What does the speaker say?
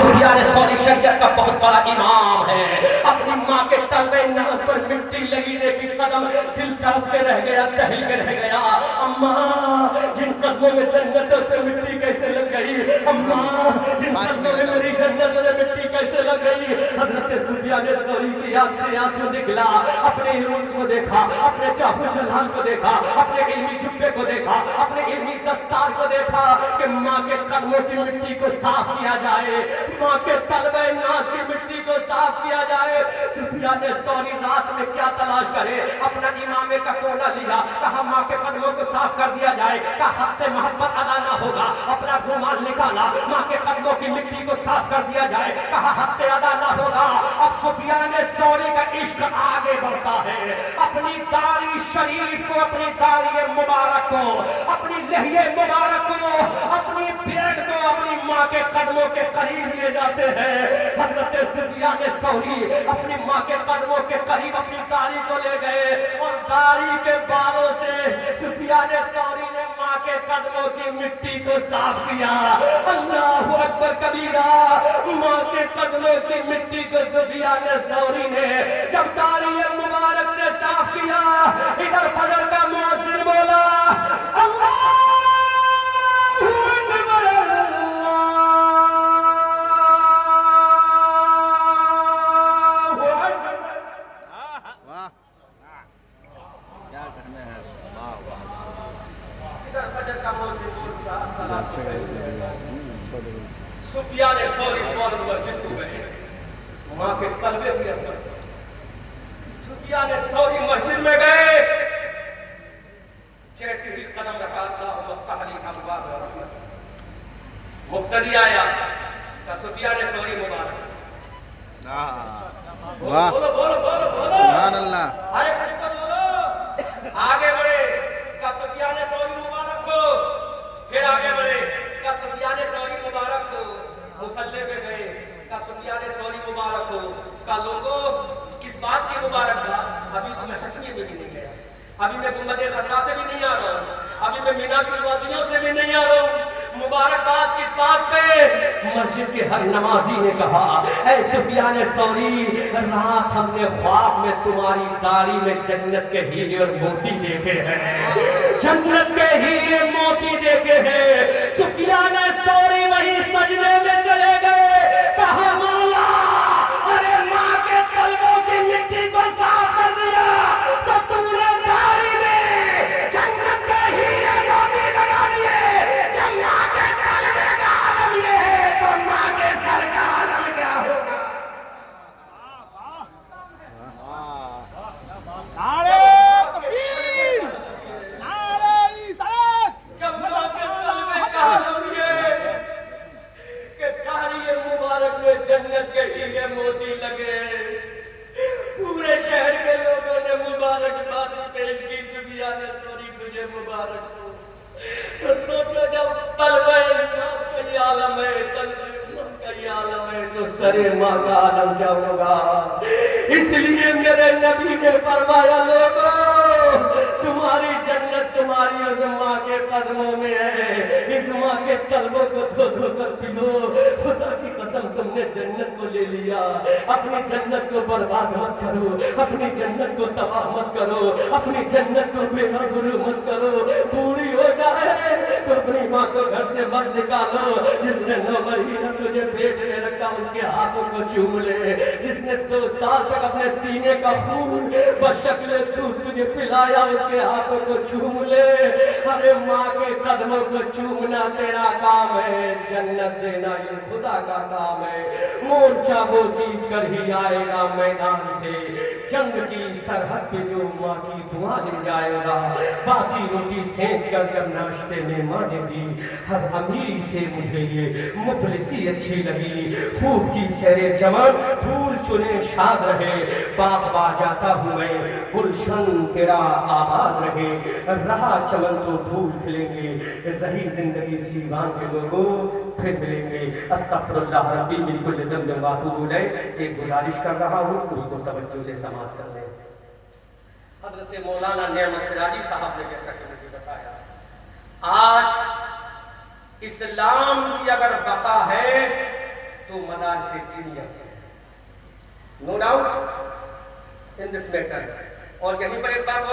سفیان ثوری شریعت کا بہت بڑا امام ہے. اپنی ماں کے تلوے ناز پر مٹی لگی دیکھی قدم دل تڑپ کے رہ گیا, دہل کے رہ گیا. اماں جن قدموں میں جنت سے مٹی کیسے لگ گئی, اماں جن قدموں میں میری جنت سے مٹی کیسے لگ گئی. حضرت سفیان ثوری کی آنکھ سے آنسو نکلا. اپنے علم کو دیکھا, اپنے چاہو جلال کو دیکھا, اپنے علمی جبے کو دیکھا, اپنے علمی دستار کو دیکھا کہ ماں کے قدموں کی مٹی کو صاف کیا جائے, ماں کے تلوے ناز کی مٹی کو صاف کیا جائے. سفیان ثوری رات میں کیا تلاش کرے, اپنا امامے کا کونا لیا, کہا ماں کے قدموں کو صاف کر دیا جائے, کہا حق محبت ادا نہ ہوگا. اپنا رومال نکالا, ماں کے قدموں کی مٹی کو صاف کر دیا جائے, کہا حق ادا نہ ہوگا. اب سفیان ثوری کا عشق آگے بڑھتا ہے. اپنی داڑھی شریف کو, اپنی داڑھی مبارک کو, اپنی لحیے مبارک کو, اپنی بیرڈ کو اپنی ماں کے قدموں کے قریب لے جاتے ہیں. حضرت سفیان ثوری اپنی ماں کے قدموں کے قریب اپنی داڑھی کو لے گئے اور داڑھی کے بالوں سے سفیان ثوری نے ماں کے قدموں کی مٹی کو صاف کیا. اللہ اکبر کبیرہ. ماں کے قدموں کی مٹی کو سفیان ثوری نے جب داڑھی مبارک سے صاف کیا, ادھر فجر کا مؤذن بولا اللہ اکبر اللہ اکبر. کیا کرنا ہے, ادھر فجر کا مؤذن بولتا الصلاۃ علیہ. سفیان ثوری فوراً مسجد کو گئے, ماں کے تلوے ہوئے اسپر. سفیان ثوری مسجد میں گئے, جیسے ہی قدم رکھا اللہم افتح لی ابواب رحمتک, مقتدی آیا کہ سفیان ثوری مبارک. واہ, بولو بولو بولو بولو, سبحان اللہ. ارے کچھ تو بولو. آگے بڑھے کہ سفیان ثوری مبارک ہو. پھر آگے بڑھے کہ سفیان ثوری مبارک ہو. مصلی پہ گئے کہ سفیان ثوری مبارک ہو. کہ لوگوں کس بات کی مبارک تھا, ابھی تو میں حجمیہ میں بھی نہیں گیا, ابھی میں گنبد خضرا سے بھی نہیں آ رہا ہوں, ابھی میں مینا کی وادیوں سے بھی نہیں آ رہا ہوں. مبارکباد کس بات پہ؟ مسجد کے ہر نمازی نے کہا اے سفیان ثوری, رات ہم نے خواب میں تمہاری داڑھی میں جنت کے ہیرے اور موتی دیکھے ہیں, جنت کے ہیرے موتی دیکھے ہیں. سفیان ثوری وہی سجدے میں چلے گئے, کہا مولا ارے ماں کے تلووں کی مٹی کو صاف کر دیا تو تم نے داڑھی میں جنت کے ہیرے موتی لگا دیے. جب ماں کے تلوے کا عالم یہ ہے تو ماں کے سر کا عالم کیا ہوگا؟ نعرہ تکبیر, نعرہ رسالت. جب ماں کے تلوے کا عالم یہ کہ داڑھی مبارک میں جنت کے ہیرے موتی لگے, پورے شہر کے لوگوں نے مبارکباد پیش کی سفیان ثوری تجھے مبارک ہو. تو سوچو جب تلوے ناز کا یہ عالم ہے, تلوے ماں کا یہ عالم ہے, تو سر ماں کا عالم کیا ہوگا؟ اس لیے میرے نبی نے فرمایا لوگوں تمہاری جنت تمہاری اس ماں کے قدموں میں ہے, اس ماں کے تلووں کو دھو دھو کر پیو. خدا کی قسم تم نے جنت کو لے لیا, اپنی جنت کو برباد مت کرو, اپنی جنت کو تباہ مت کرو, اپنی جنت کو بے گرو مت کرو. بوڑھی ہو جائے تو اپنی ماں کو گھر سے مت نکالو. جس نے 9 مہینہ تجھے پیٹ میں رکھا اس کے ہاتھوں کو چوم لے, جس نے 2 سال تک اپنے سینے کا خون بشکل دودھ تجھے پلایا اس کے ہاتھوں کو چوم لے. ارے ماں کے قدموں کو چومنا تیرا کام ہے, جنت دینا یہ خدا کا کام ہے. مورچہ وہ جیت کر ہی آئے گا میدان سے, جنگ کی سرحد پہ جو ماں کی دعا لے جائے گا. باسی روٹی سینک کر جب ناشتے میں ماں نے دی, ہر امیری سے مجھے یہ مفلسی اچھی لگی. خوب کی سیر جوان پھول چنے شاد رہے, باغ با جاتا ہوں میں گلشن تیرا آباد رہے. رہا چمن تو پھول کھلیں گے, رہی زندگی سیوان کے لوگوں پھر ملیں گے. استغفر اللہ ربی من کل ذنب واتوب الیہ. ایک گزارش کر رہا ہوں, اس کو توجہ سے سماعت کر لیں. حضرت مولانا نعمت سراجی صاحب نے جیسا کہ مجھے بتایا, آج اسلام کی اگر بقا ہے تو مدار سے تینیا سے no doubt in this metre. اور یہیں پر ایک بات اور